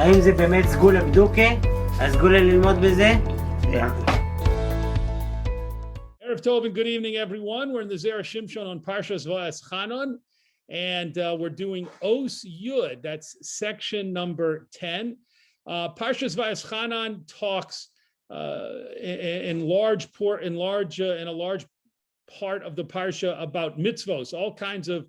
האם זה באמת סגולה בדוקה? הסגולה ללמוד בזה? Erev Tov and good evening, everyone. We're in the Zera Shimshon on Parshas Va'eschanan, and we're doing Os Yud. That's section number 10. Parshas Va'eschanan talks in a large part of the parsha about mitzvos, all kinds of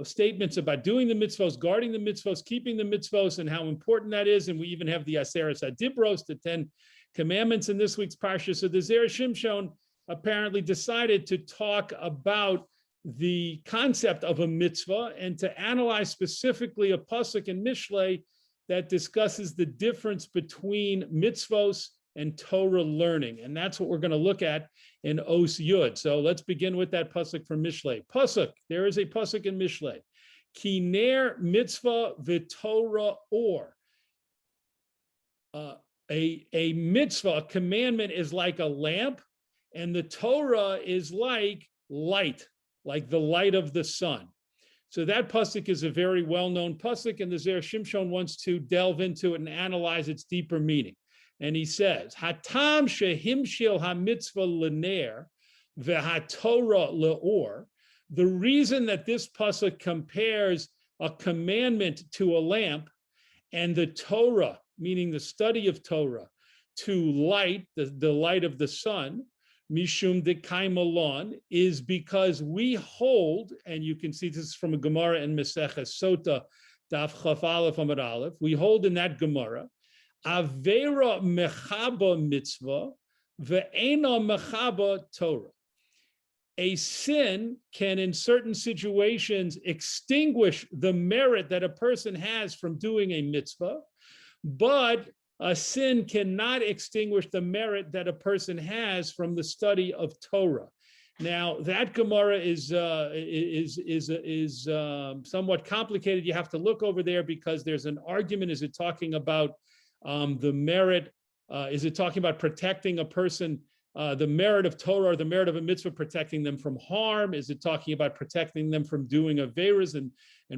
statements about doing the mitzvos, guarding the mitzvos, keeping the mitzvos, and how important that is. And we even have the Aseres Adibros, the 10 commandments in this week's parsha. So the Zera Shimshon apparently decided to talk about the concept of a mitzvah and to analyze specifically a pasuk in Mishlei that discusses the difference between mitzvos and Torah learning. And that's what we're going to look at in Os Yud. So let's begin with that pasuk from Mishlei. Pasuk, there is a pasuk in Mishlei. Ki ner mitzvah v'Torah or. A mitzvah, a commandment, is like a lamp, and the Torah is like light, like the light of the sun. So that pasuk is a very well-known pasuk, and the Zera Shimshon wants to delve into it and analyze its deeper meaning. And he says, Hatam shehimshil ha-mitzvah l'ner v'ha-Torah le'or. The reason that this pasuk compares a commandment to a lamp and the Torah, meaning the study of Torah, to light, the light of the sun, Mishum de Kaimalon, is because we hold, and you can see this from a Gemara in Maseches Sota, Daf Chaf Aleph Amud Aleph, we hold in that Gemara, Avera mechaba mitzvah, ve'ena mechaba Torah. A sin can, in certain situations, extinguish the merit that a person has from doing a mitzvah, but a sin cannot extinguish the merit that a person has from the study of Torah. Now, that Gemara is somewhat complicated. You have to look over there because there's an argument. Is it talking about the merit? Is it talking about protecting a person, the merit of Torah or the merit of a mitzvah, protecting them from harm? Is it talking about protecting them from doing averas and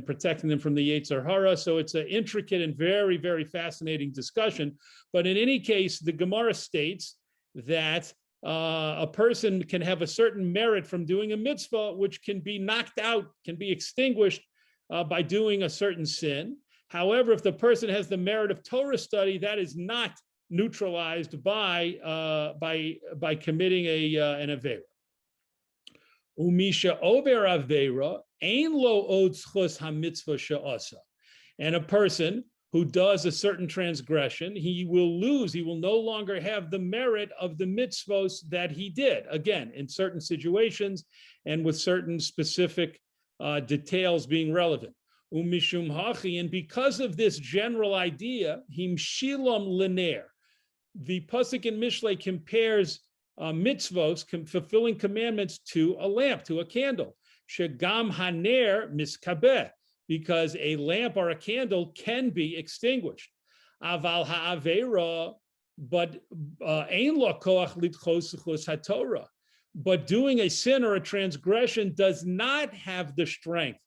protecting them from the Yetzer Hara? So it's an intricate and very, very fascinating discussion. But in any case, the Gemara states that a person can have a certain merit from doing a mitzvah, which can be knocked out, can be extinguished by doing a certain sin. However, if the person has the merit of Torah study, that is not neutralized by committing an avera. Umisha over avera ein lo od zchus hamitzvah she'asa. And a person who does a certain transgression, he will lose. He will no longer have the merit of the mitzvos that he did. Again, in certain situations and with certain specific details being relevant. Umishum hachi, and because of this general idea, him shilam lener. The pasuk in Mishlei compares mitzvos, fulfilling commandments, to a lamp, to a candle. Shegam haner miskabeh, because a lamp or a candle can be extinguished. Aval ha'avera, but ein lo koach lidchos zechus haTorah. But doing a sin or a transgression does not have the strength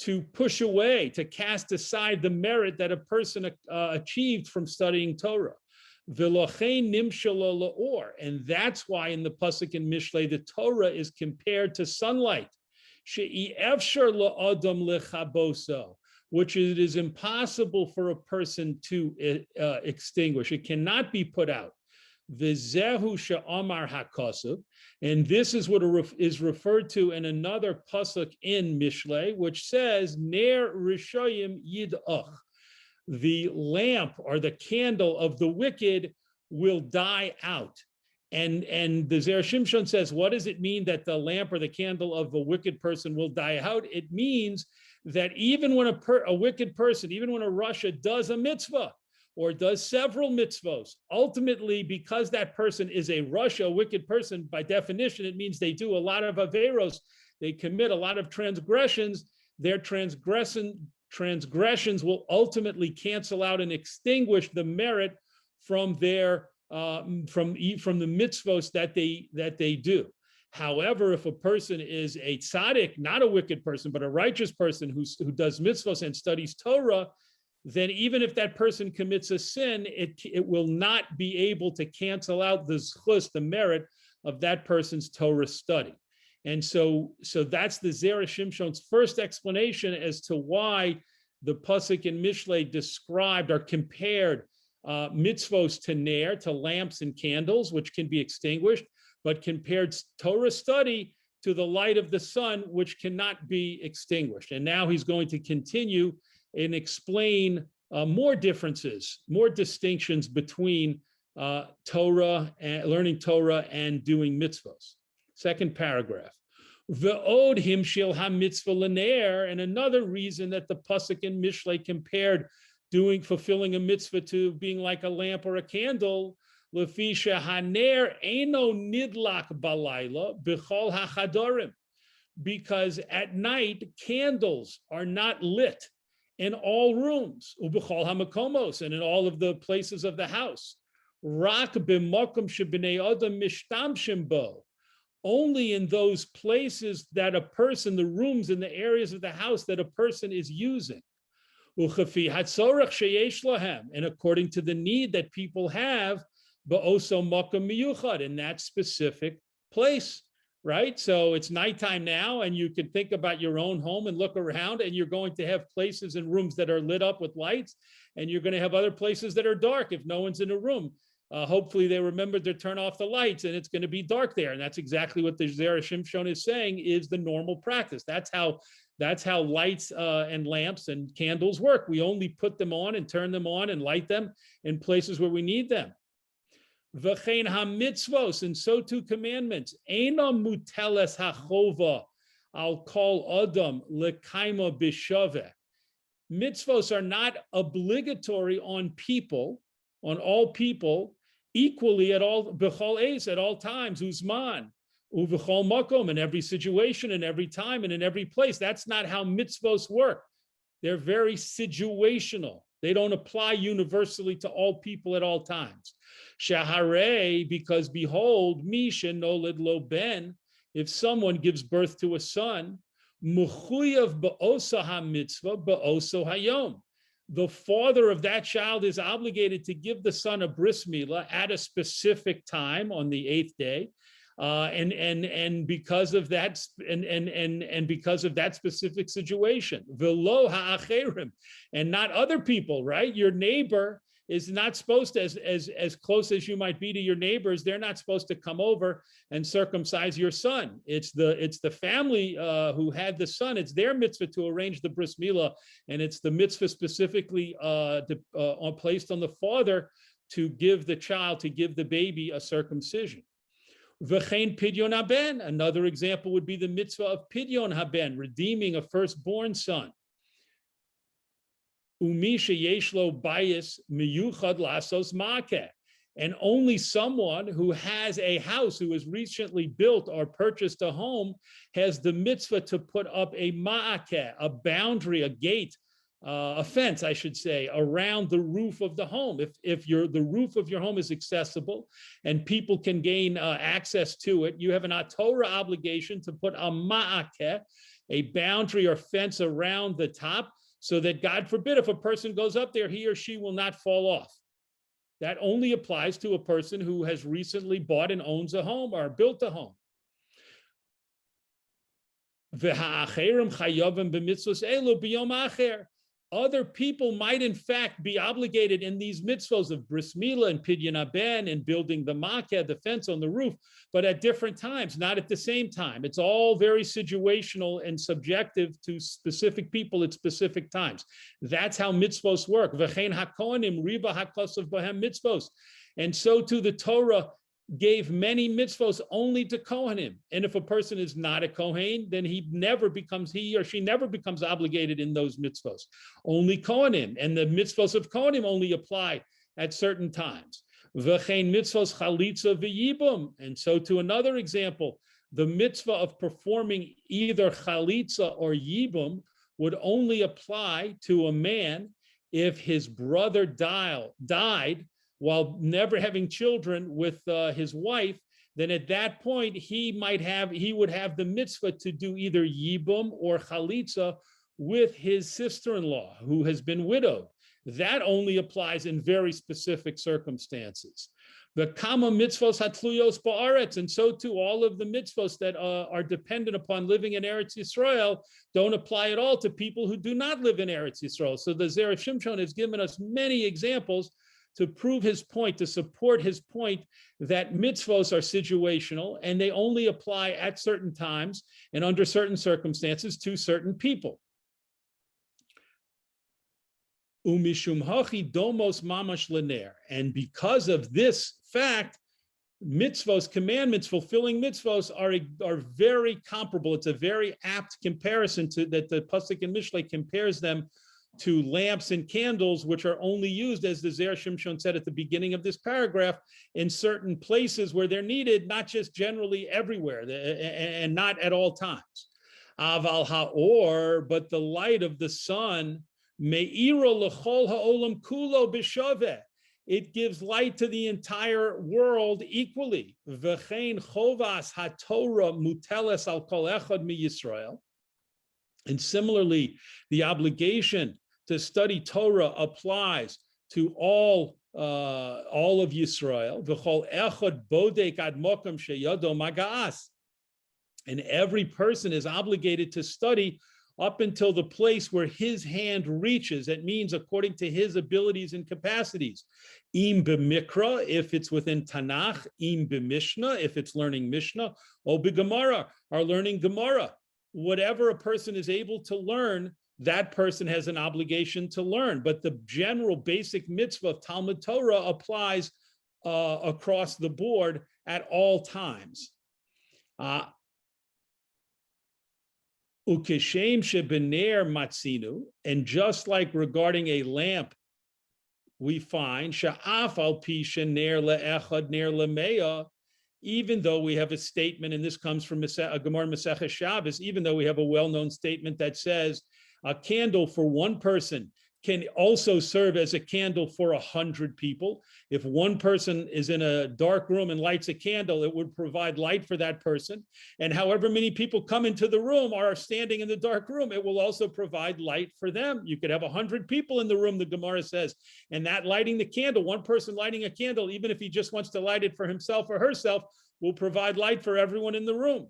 to push away, to cast aside the merit that a person achieved from studying Torah. And that's why in the pasuk in Mishlei, the Torah is compared to sunlight, which it is impossible for a person to extinguish. It cannot be put out. V'zehu she'amar hakasav, and this is what is referred to in another pasuk in Mishlei, which says ner rishayim yid'ach. The lamp or the candle of the wicked will die out. And the Zera Shimshon says, what does it mean that the lamp or the candle of a wicked person will die out? It means that even when a wicked person, even when a rasha does a mitzvah or does several mitzvos, ultimately, because that person is a rasha, a wicked person, by definition, it means they do a lot of averos, they commit a lot of transgressions. Their transgressions will ultimately cancel out and extinguish the merit from their from the mitzvos that they do. However, if a person is a tzaddik, not a wicked person, but a righteous person who does mitzvos and studies Torah, then even if that person commits a sin, it will not be able to cancel out the zchus, the merit of that person's Torah study. And so that's the Zera Shimshon's first explanation as to why the pasuk in Mishlei described or compared mitzvos to ner, to lamps and candles, which can be extinguished, but compared Torah study to the light of the sun, which cannot be extinguished. And now he's going to continue and explain more differences, more distinctions between Torah and learning Torah and doing mitzvos. Second paragraph. Ve'od himshil ha-mitzvah l'ner, and another reason that the pasuk in Mishlei compared fulfilling a mitzvah to being like a lamp or a candle, lefi shehaner eino nidlak balayla b'chol hachadorim, because at night candles are not lit in all rooms, ub'chol hamakomos, and in all of the places of the house. Rak b'makom shebnei adam mishtamshim bo, only in those places that a person, the rooms and the areas of the house that a person is using. And according to the need that people have, in that specific place, right? So it's nighttime now, and you can think about your own home and look around, and you're going to have places and rooms that are lit up with lights, and you're going to have other places that are dark if no one's in a room. Hopefully they remembered to turn off the lights, and it's going to be dark there. And that's exactly what the Zera Shimshon is saying is the normal practice. That's how lights and lamps and candles work. We only put them on and turn them on and light them in places where we need them. V'chein ha-mitzvos, and so too commandments. Eina muteles hachova al kol adam lekaima b'shaveh. Mitzvos are not obligatory on people, on all people, equally at all, b'chol eis, at all times, uzman, uv'chol makom, in every situation, in every time, and in every place. That's not how mitzvos work. They're very situational. They don't apply universally to all people at all times. Shaharei, because behold, misha noled lo ben, if someone gives birth to a son, muchuyav ba'osa ha-mitzvah ba'oso hayom. The father of that child is obligated to give the son a bris milah at a specific time on the 8th day, and because of that, and because of that specific situation, velo ha'acherim, and not other people, right? Your neighbor is not supposed to, as close as you might be to your neighbors, they're not supposed to come over and circumcise your son. It's the family who had the son. It's their mitzvah to arrange the bris milah, and it's the mitzvah specifically placed on the father to give the child, to give the baby a circumcision. V'chein pidyon haben. Another example would be the mitzvah of pidyon haben, redeeming a firstborn son. Umisha yeshlo bayis miyuchad lasos makeh, and only someone who has a house, who has recently built or purchased a home, has the mitzvah to put up a ma'akeh, a boundary, a gate, a fence, I should say, around the roof of the home. If the roof of your home is accessible and people can gain access to it, you have an Torah obligation to put a ma'akeh, a boundary or fence around the top, so that, God forbid, if a person goes up there, he or she will not fall off. That only applies to a person who has recently bought and owns a home or built a home. Other people might, in fact, be obligated in these mitzvos of bris milah and pidyon haben and building the makeh, the fence on the roof, but at different times, not at the same time. It's all very situational and subjective to specific people at specific times. That's how mitzvos work. V'chein hakohanim riba hakosav bahem mitzvos. And so too the Torah gave many mitzvos only to Kohanim. And if a person is not a Kohen, then he or she never becomes obligated in those mitzvos. Only Kohanim. And the mitzvos of Kohanim only apply at certain times. V'chein mitzvos chalitza v'yibum. And so to another example, the mitzvah of performing either chalitza or yibum would only apply to a man if his brother died while never having children with his wife. Then at that point, he would have the mitzvah to do either yibum or chalitza with his sister-in-law who has been widowed. That only applies in very specific circumstances. The kama mitzvos hatluyos ba'aretz, and so too all of the mitzvos that are dependent upon living in Eretz Yisrael don't apply at all to people who do not live in Eretz Yisrael. So the Zera Shimshon has given us many examples to prove his point, to support his point that mitzvos are situational and they only apply at certain times and under certain circumstances to certain people. Umishum hachi domos mamash lener. And because of this fact, mitzvos, commandments, fulfilling mitzvos are very comparable. It's a very apt comparison to that the Pasuk in Mishlei compares them to lamps and candles, which are only used, as the Zera Shimshon said at the beginning of this paragraph, in certain places where they're needed, not just generally everywhere and not at all times. Aval ha'or, but the light of the sun, me'ira l'chol ha'olam kulo b'shaveh. It gives light to the entire world equally. V'chein chovas haTorah muteles al kol echad miYisrael. And similarly, the obligation to study Torah applies to all of Yisrael. V'chol echad bodek ad mokum sheyado magaas. And every person is obligated to study up until the place where his hand reaches. That means according to his abilities and capacities. Im b'mikra, if it's within Tanakh. Im b'mishnah, if it's learning Mishnah. O b'gemara, or learning Gemara. Whatever a person is able to learn, that person has an obligation to learn. But the general basic mitzvah of Talmud Torah applies across the board at all times. Ukeshem shebener matzinu, and just like regarding a lamp, we find sha'af al pi shener le'echad ner le'meya, even though we have a statement, and this comes from a Gemara Masechah Shabbos, even though we have a well-known statement that says a candle for one person can also serve as a candle for 100 people. If one person is in a dark room and lights a candle, it would provide light for that person. And however many people come into the room or are standing in the dark room, it will also provide light for them. You could have 100 people in the room, the Gemara says, and that lighting the candle, one person lighting a candle, even if he just wants to light it for himself or herself, will provide light for everyone in the room.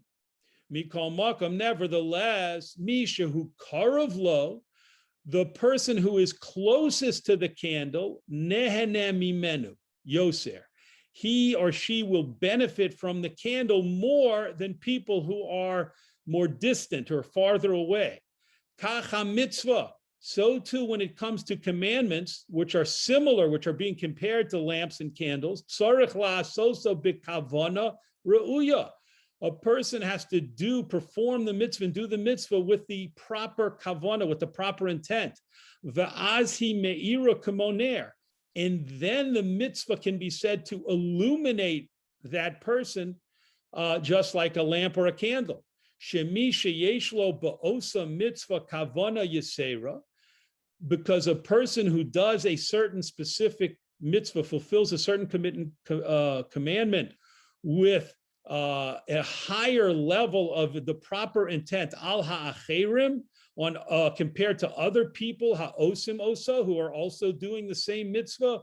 Mikol Makam, nevertheless, Misha who karav lo, the person who is closest to the candle, nehene mimenu, yoser, he or she will benefit from the candle more than people who are more distant or farther away. Kacha mitzvah, so too when it comes to commandments, which are similar, which are being compared to lamps and candles, tzarich la'asoso b'kavana re'uya. A person has to perform the mitzvah and do the mitzvah with the proper kavanah, with the proper intent. V'azhi me'ira kamoner. And then the mitzvah can be said to illuminate that person just like a lamp or a candle. Shemi sheyeshlo ba'osa mitzvah kavanah yisera. Because a person who does a certain specific mitzvah, fulfills a certain commandment with a higher level of the proper intent, al ha'acherim, on compared to other people, ha'osim osa, who are also doing the same mitzvah,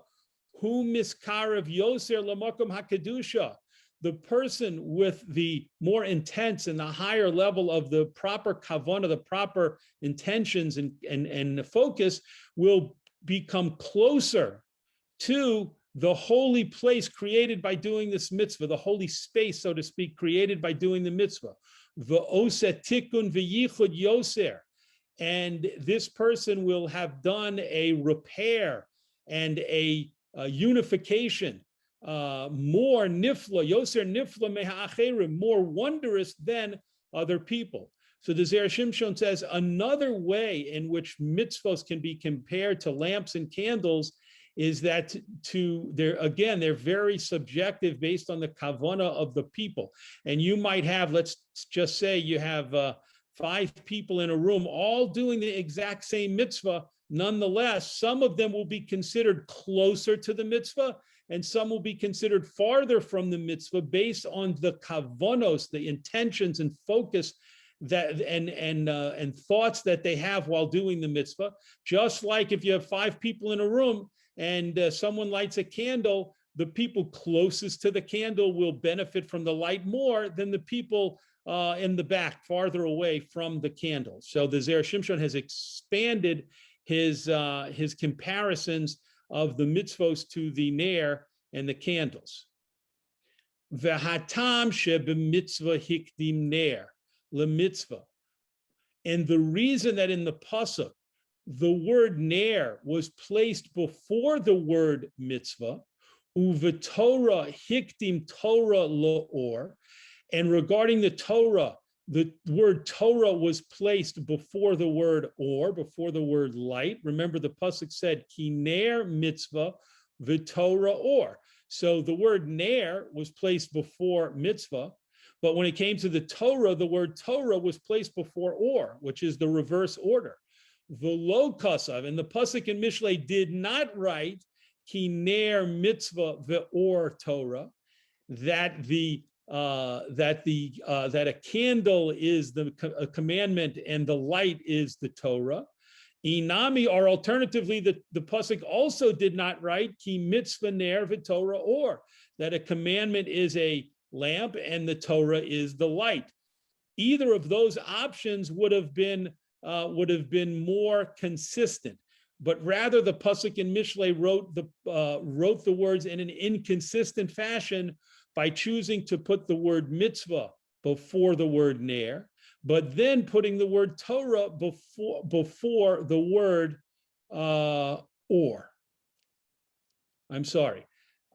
hu miskarev yoser lamakom hakedusha. The person with the more intense and the higher level of the proper kavanah, the proper intentions and focus, will become closer to the holy place created by doing this mitzvah, the holy space, so to speak, created by doing the mitzvah. V'oseh tikun v'yichud yoser. And this person will have done a repair and a unification, more nifla, yoser nifla meha'acherim, more wondrous than other people. So the Zera Shimshon says another way in which mitzvos can be compared to lamps and candles is that they're very subjective based on the kavanah of the people. And you might have, let's just say you have 5 people in a room all doing the exact same mitzvah. Nonetheless, some of them will be considered closer to the mitzvah and some will be considered farther from the mitzvah based on the kavanos, the intentions and focus that and thoughts that they have while doing the mitzvah. Just like if you have 5 people in a room and someone lights a candle, the people closest to the candle will benefit from the light more than the people in the back, farther away from the candle. So the Zera Shimshon has expanded his comparisons of the mitzvos to the ner and the candles. V'hatam shebemitzvah hikdim ner lemitzvah. And the reason that in the pasuk the word ner was placed before the word mitzvah, uvetorah hikdim Torah lo'or, and regarding the Torah, the word Torah was placed before the word or, before the word light. Remember, the pasuk said, ki ner mitzvah v'torah or. So the word ner was placed before mitzvah, but when it came to the Torah, the word Torah was placed before or, which is the reverse order. V'lo kasav, and the pasuk in Mishlei did not write ki ner mitzvah ve'or Torah, that a candle is a commandment and the light is the Torah. Inami, or alternatively, the pasuk also did not write ki mitzvah ner v'torah or, that a commandment is a lamp and the Torah is the light. Either of those options would have been more consistent, but rather the pasuk in Mishlei wrote the words in an inconsistent fashion by choosing to put the word mitzvah before the word ner, but then putting the word Torah before the word or. I'm sorry,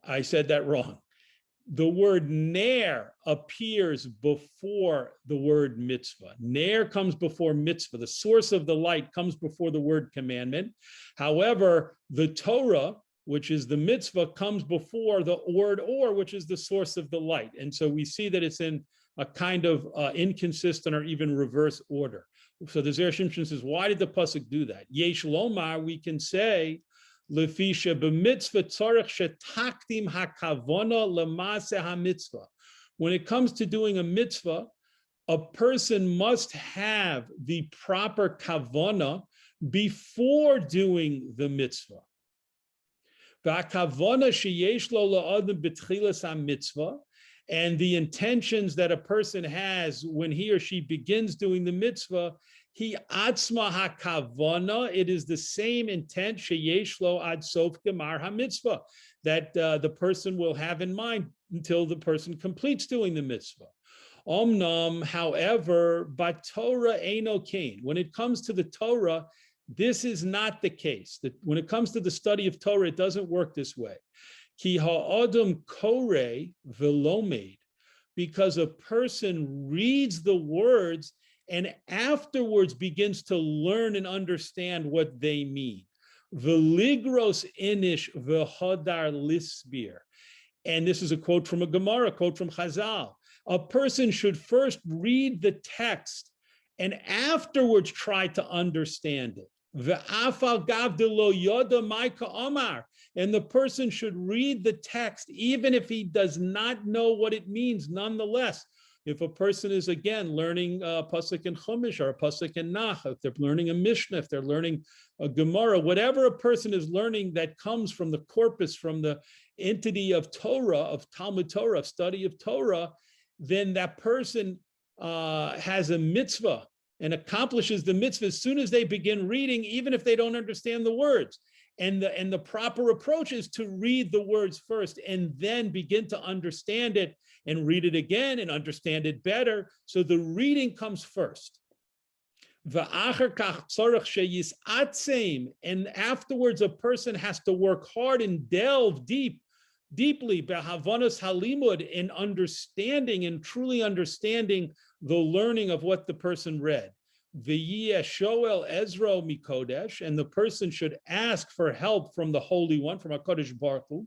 I said that wrong. The word ner appears before the word mitzvah. Ner comes before mitzvah. The source of the light comes before the word commandment. However, the Torah, which is the mitzvah, comes before the word or, which is the source of the light. And so we see that it's in a kind of inconsistent or even reverse order. So the Zera Shimshon says, why did the pasuk do that? Yesh lomar, we can say, lefisha b'mitzvah tzarech shetakdim hakavona lemase hamitzvah. When it comes to doing a mitzvah, a person must have the proper kavona before doing the mitzvah. V'akavona sheyesh lo la'adam b'tchilas hamitzvah, and the intentions that a person has when he or she begins doing the mitzvah, he atzma hakavana, it is the same intent sheyesh lo ad sof gemar hamitzvah, that the person will have in mind until the person completes doing the mitzvah. Omnam, however, but Torah eino kain. When it comes to the Torah, this is not the case. That when it comes to the study of Torah, it doesn't work this way. Ki ha'adam koreh v'lomed, because a person reads the words and afterwards begins to learn and understand what they mean. V'ligros inish v'hodar lisbir. And this is a quote from a Gemara, a quote from Chazal. A person should first read the text and afterwards try to understand it. V'afal gav de lo yoda maika omar. And the person should read the text even if he does not know what it means nonetheless. If a person is, again, learning a pasuk in Chumash or a pasuk in Nach, if they're learning a Mishnah, if they're learning a Gemara, whatever a person is learning that comes from the corpus, from the entity of Torah, of Talmud Torah, of study of Torah, then that person has a mitzvah and accomplishes the mitzvah as soon as they begin reading, even if they don't understand the words. And the proper approach is to read the words first and then begin to understand it and read it again and understand it better. So the reading comes first. And afterwards, a person has to work hard and delve deeply in understanding and truly understanding the learning of what the person read. Shoel Ezra Mikodesh, and the person should ask for help from the Holy One, from HaKadosh Baruch Hu.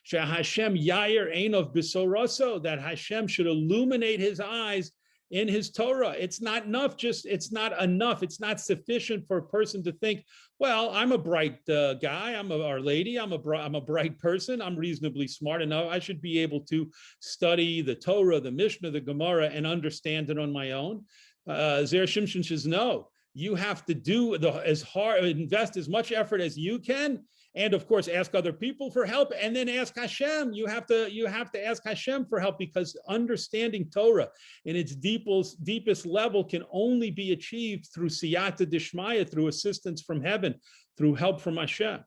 Hashem Yair Einov Bisoroso, that Hashem should illuminate his eyes in his Torah. It's not enough. It's not sufficient for a person to think, well, I'm a bright guy, or lady, I'm a bright person, I'm reasonably smart enough, I should be able to study the Torah, the Mishnah, the Gemara, and understand it on my own. Zera Shimshon says, no, you have to do invest as much effort as you can, and of course ask other people for help, and then ask Hashem. You have to ask Hashem for help, because understanding Torah in its deepest level can only be achieved through siyata dishmaya, through assistance from heaven, through help from Hashem.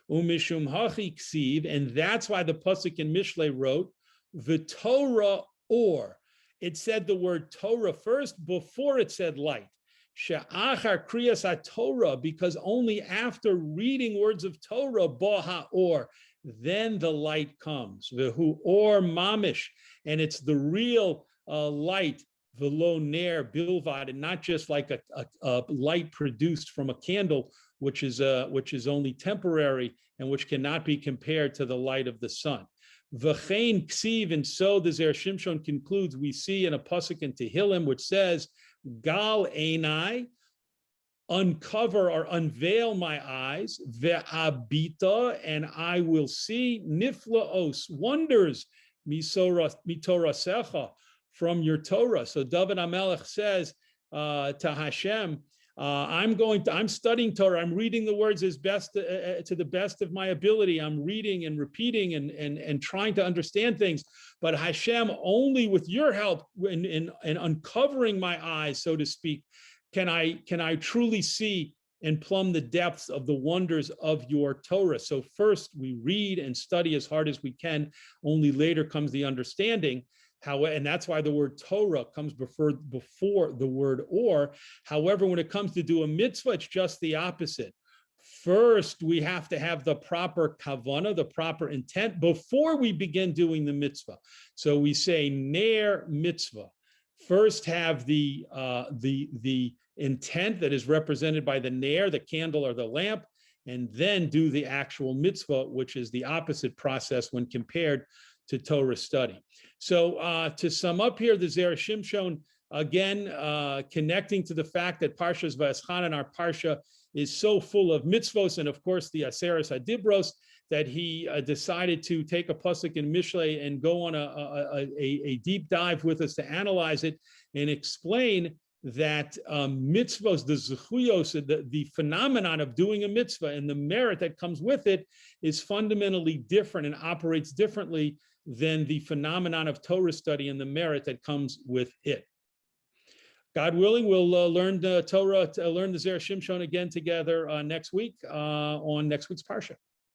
Umishum hachi ksiv, and that's why the pasuk in Mishlei wrote the Torah, or it said the word Torah first before it said light. She'achar kriyas Torah, because only after reading words of Torah, boha or, then the light comes. Vehu or mamish, and it's the real light, velo ner bilvad, and not just like a light produced from a candle, which is only temporary and which cannot be compared to the light of the sun. V'chein ksiv, and so the Zera Shimshon concludes, we see in a pasuk in Tehillim which says, Gal einai, uncover or unveil my eyes, ve'abita, and I will see, niflaos, wonders, mitorasecha, from your Torah. So David HaMelech says to Hashem, I'm studying Torah, I'm reading the words as best to the best of my ability, I'm reading and repeating and trying to understand things, but Hashem, only with your help in uncovering my eyes, so to speak, can I truly see and plumb the depths of the wonders of your Torah. So first we read and study as hard as we can, only later comes the understanding. And that's why the word Torah comes before the word or. However, when it comes to do a mitzvah, it's just the opposite. First, we have to have the proper kavanah, the proper intent, before we begin doing the mitzvah. So we say ner mitzvah. First, have the intent that is represented by the ner, the candle or the lamp, and then do the actual mitzvah, which is the opposite process when compared to Torah study. So to sum up here, the Zera Shimshon, again, connecting to the fact that Parshas Va'eschanan, our Parsha, is so full of mitzvos, and of course the Aseres HaDibros, that he decided to take a pasuk in Mishlei and go on a deep dive with us to analyze it and explain that mitzvos, the zechuyos, the phenomenon of doing a mitzvah and the merit that comes with it is fundamentally different and operates differently than the phenomenon of Torah study and the merit that comes with it. God willing, we'll learn the Torah, learn the Zera Shimshon again together next week on next week's Parsha.